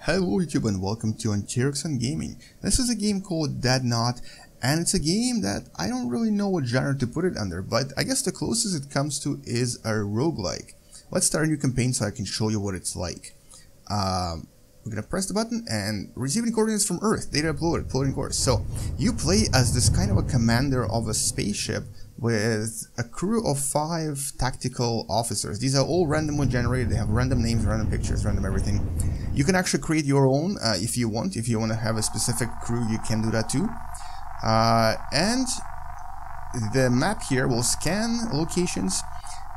Hello YouTube and welcome to AnTREXon Gaming. This is a game called Deadnaut, and it's a game that I don't really know what genre to put it under, but I guess the closest it comes to is a roguelike. Let's start a new campaign so I can show you what it's like. We're gonna press the button and receiving coordinates from Earth, data uploaded, floating course. So you play as this kind of a commander of a spaceship with a crew of 5 tactical officers. These are all randomly generated. They have random names, random pictures, random everything. You can actually create your own if you want. If you want to have a specific crew, you can do that too. And the map here will scan locations.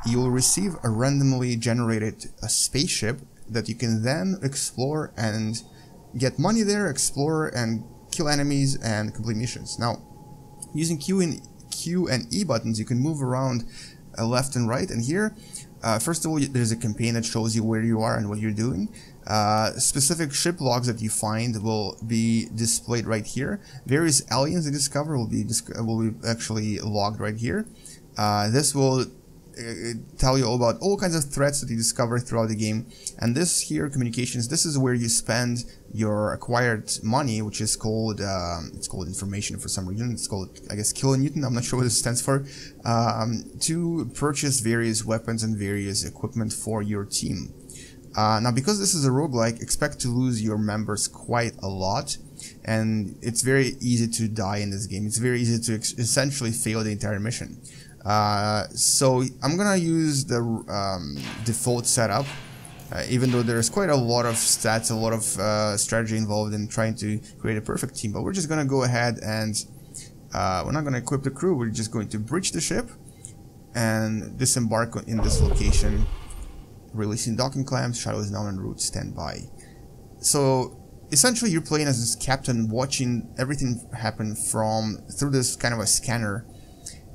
You will receive a randomly generated spaceship that you can then explore and get money there, explore and kill enemies and complete missions. Now, using Q and E buttons, you can move around left and right. And here, first of all, there's a campaign that shows you where you are and what you're doing. Specific ship logs that you find will be displayed right here. Various aliens you discover will be actually logged right here. This will tell you all about all kinds of threats that you discover throughout the game. And this here, communications, this is where you spend your acquired money, which is called it's called information for some reason. It's called, I guess, kilonewton. I'm not sure what this stands for. To purchase various weapons and various equipment for your team. Now, because this is a roguelike, expect to lose your members quite a lot, and it's very easy to die in this game. It's very easy to essentially fail the entire mission. So I'm gonna use the default setup, even though there's quite a lot of stats, a lot of strategy involved in trying to create a perfect team. But we're just gonna go ahead and we're not gonna equip the crew. We're just going to bridge the ship and disembark in this location. Releasing docking clamps, shuttle is now en route, stand by. So essentially you're playing as this captain, watching everything happen through this kind of a scanner.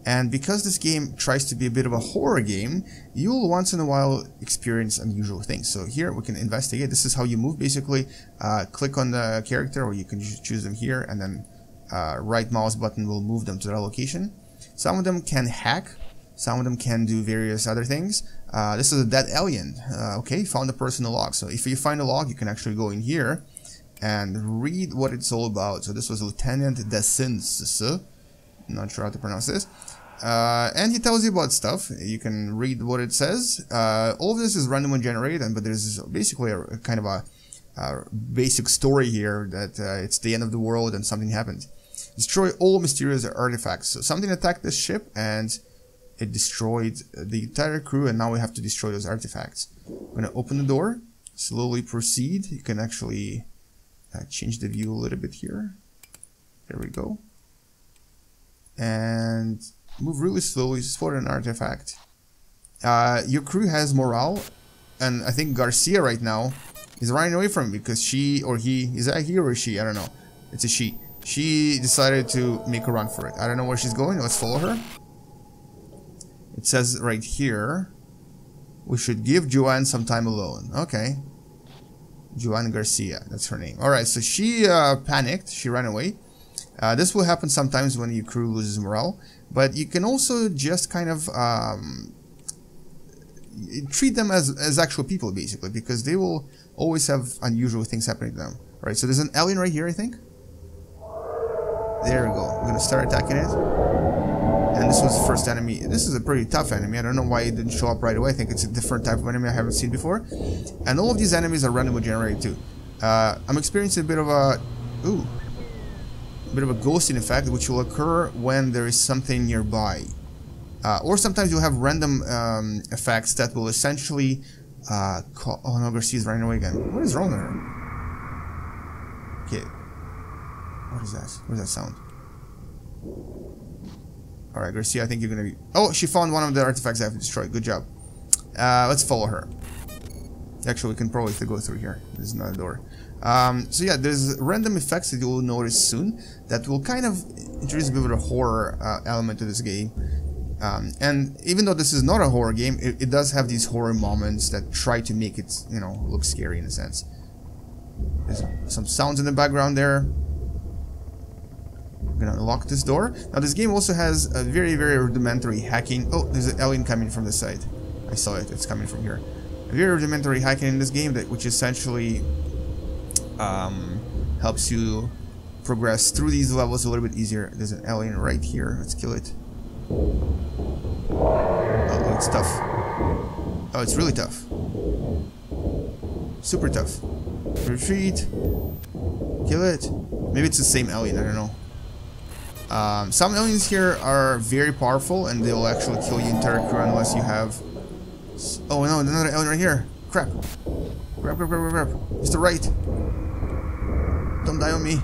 And because this game tries to be a bit of a horror game, you'll once in a while experience unusual things. So here we can investigate. This is how you move basically. Click on the character, or you can choose them here, and then right mouse button will move them to their location. Some of them can hack. Some of them can do various other things. This is a dead alien. Okay, found a personal log. So if you find a log, you can actually go in here and read what it's all about. So this was Lieutenant Desins. Not sure how to pronounce this. And he tells you about stuff. You can read what it says. All of this is randomly generated, but there's basically a kind of a basic story here that it's the end of the world and something happened. Destroy all mysterious artifacts. So something attacked this ship and it destroyed the entire crew, and now we have to destroy those artifacts. I'm gonna open the door, slowly proceed. You can actually change the view a little bit here. There we go. And move really slowly, spot an artifact. Your crew has morale, and I think Garcia right now is running away from him because she or he, is that he or she? I don't know. It's a she. She decided to make a run for it. I don't know where she's going. Let's follow her. It says right here, we should give Joanne some time alone. Okay. Joanne Garcia, that's her name. Alright, so she panicked. She ran away. This will happen sometimes when your crew loses morale, but you can also just kind of treat them as actual people, basically, because they will always have unusual things happening to them. Right, so there's an alien right here, I think. There we go. We're gonna start attacking it. And this was the first enemy. This is a pretty tough enemy. I don't know why it didn't show up right away. I think it's a different type of enemy I haven't seen before. And all of these enemies are randomly generated too. I'm experiencing a bit of a ghosting effect, which will occur when there is something nearby. Or sometimes you'll have random effects that will essentially oh no, Garcia's running away again. What is wrong with her? Okay. What is that? What is that sound? Alright, Garcia, I think you're gonna be... Oh, she found one of the artifacts I have destroyed. Good job. Let's follow her. Actually, we can probably go through here. There's another door. So yeah, there's random effects that you will notice soon that will kind of introduce a bit of a horror element to this game. And even though this is not a horror game, it does have these horror moments that try to make it, you know, look scary in a sense. There's some sounds in the background there. I'm gonna unlock this door. Now this game also has a very, very rudimentary hacking. Oh, there's an alien coming from the side. I saw it. It's coming from here. A very rudimentary hacking in this game, which essentially helps you progress through these levels a little bit easier. There's an alien right here. Let's kill it. Oh, it's tough. Oh, it's really tough. Super tough. Retreat. Kill it. Maybe it's the same alien, I don't know. Some aliens here are very powerful and they'll actually kill your entire crew unless you have... Oh no, another alien right here. Crap. Crap. It's the right. Don't die on me.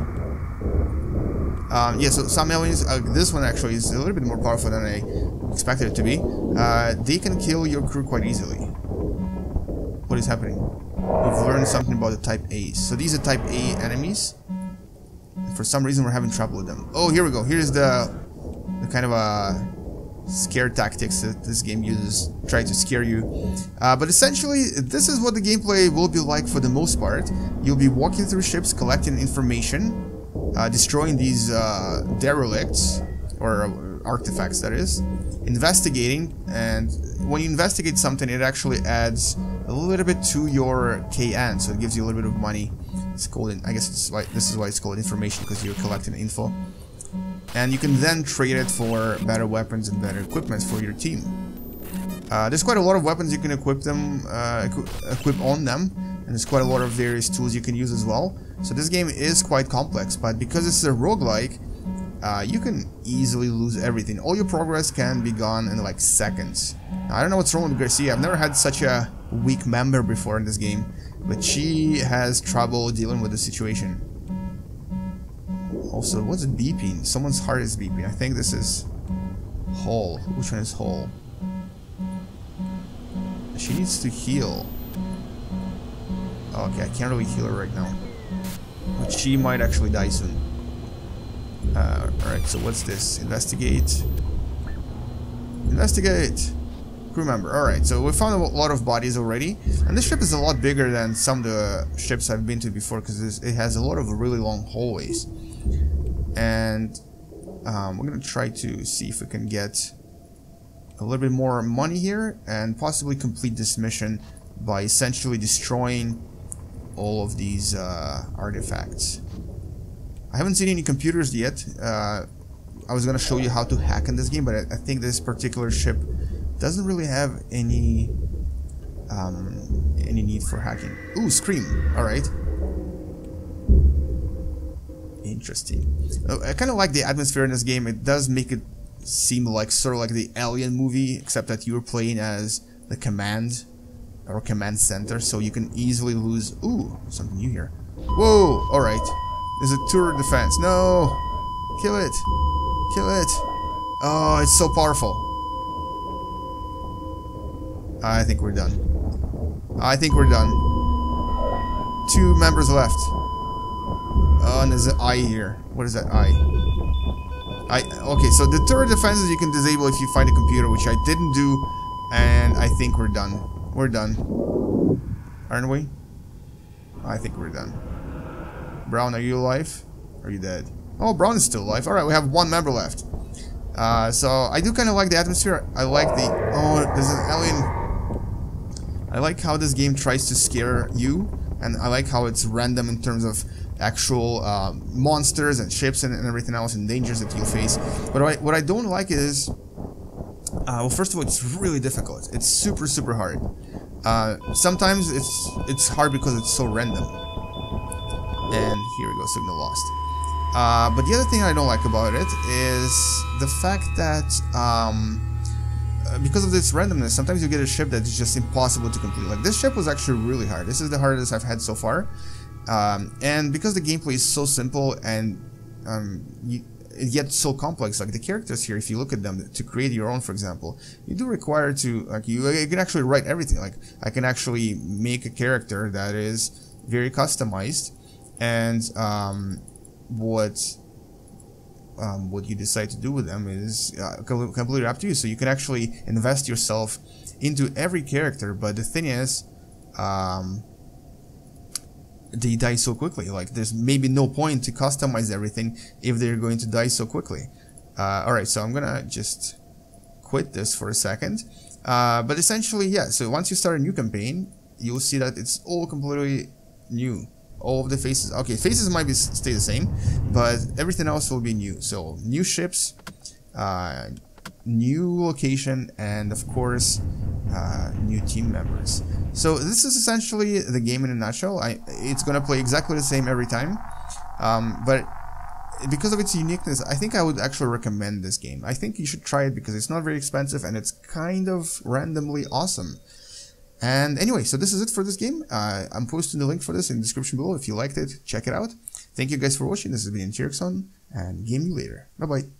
Yeah, so some aliens, this one actually is a little bit more powerful than I expected it to be. They can kill your crew quite easily. What is happening? We've learned something about the type A's. So these are type A enemies. And for some reason we're having trouble with them. Oh, here we go. Here's the kind of scare tactics that this game uses, try to scare you. But essentially, this is what the gameplay will be like for the most part. You'll be walking through ships, collecting information, destroying these derelicts, or artifacts that is, investigating, and when you investigate something it actually adds a little bit to your KN, so it gives you a little bit of money. It's called, I guess it's why, this is why it's called information, because you're collecting info. And you can then trade it for better weapons and better equipment for your team. There's quite a lot of weapons you can equip them, equip on them, and there's quite a lot of various tools you can use as well. So this game is quite complex, but because it's a roguelike, you can easily lose everything. All your progress can be gone in like seconds. Now, I don't know what's wrong with Garcia. I've never had such a weak member before in this game, but she has trouble dealing with the situation. Also, what's beeping? Someone's heart is beeping. I think this is Hall. Which one is Hall? She needs to heal. Okay, I can't really heal her right now, but she might actually die soon. Alright, so what's this? Investigate. Investigate! Crew member. Alright, so we found a lot of bodies already. And this ship is a lot bigger than some of the ships I've been to before, because it has a lot of really long hallways. And we're gonna try to see if we can get a little bit more money here and possibly complete this mission by essentially destroying all of these artifacts. I haven't seen any computers yet. I was gonna show you how to hack in this game, but I think this particular ship doesn't really have any need for hacking. Ooh, Scream. All right. Interesting. I kind of like the atmosphere in this game. It does make it seem like sort of like the Alien movie, except that you're playing as the command or command center, so you can easily lose. Ooh, something new here. Whoa! All right. There's a turret defense. No! Kill it! Kill it! Oh, it's so powerful. I think we're done. I think we're done. 2 members left. Oh, and there's an eye here. What is that eye? Okay, so the turret defenses you can disable if you find a computer, which I didn't do, and I think we're done. We're done. Aren't we? I think we're done. Brown, are you alive? Are you dead? Oh, Brown is still alive. Alright, we have 1 member left. So, I do kind of like the atmosphere. I like the... Oh, there's an alien. I like how this game tries to scare you. And I like how it's random in terms of actual monsters and ships and everything else and dangers that you'll face. But what I don't like is... well, first of all, it's really difficult. It's super, super hard. Sometimes it's hard because it's so random. And here we go, signal lost. But the other thing I don't like about it is the fact that because of this randomness, sometimes you get a ship that is just impossible to complete. Like, this ship was actually really hard. This is the hardest I've had so far. And because the gameplay is so simple and yet so complex, like the characters here, if you look at them, to create your own, for example, you do require to, like, you can actually write everything. Like, I can actually make a character that is very customized. And what you decide to do with them is completely up to you. So you can actually invest yourself into every character, but the thing is, they die so quickly. Like, there's maybe no point to customize everything if they're going to die so quickly. Alright, so I'm gonna just quit this for a second. But essentially, yeah, so once you start a new campaign, you'll see that it's all completely new. all of the faces. Okay, faces might stay the same, but everything else will be new. So new ships, new location, and of course new team members. So this is essentially the game in a nutshell. It's gonna play exactly the same every time, but because of its uniqueness, I think I would actually recommend this game. I think you should try it because it's not very expensive and it's kind of randomly awesome. And anyway, so this is it for this game. I'm posting the link for this in the description below. If you liked it, check it out. Thank you guys for watching. This has been AnTREXon, and game you later. Bye bye.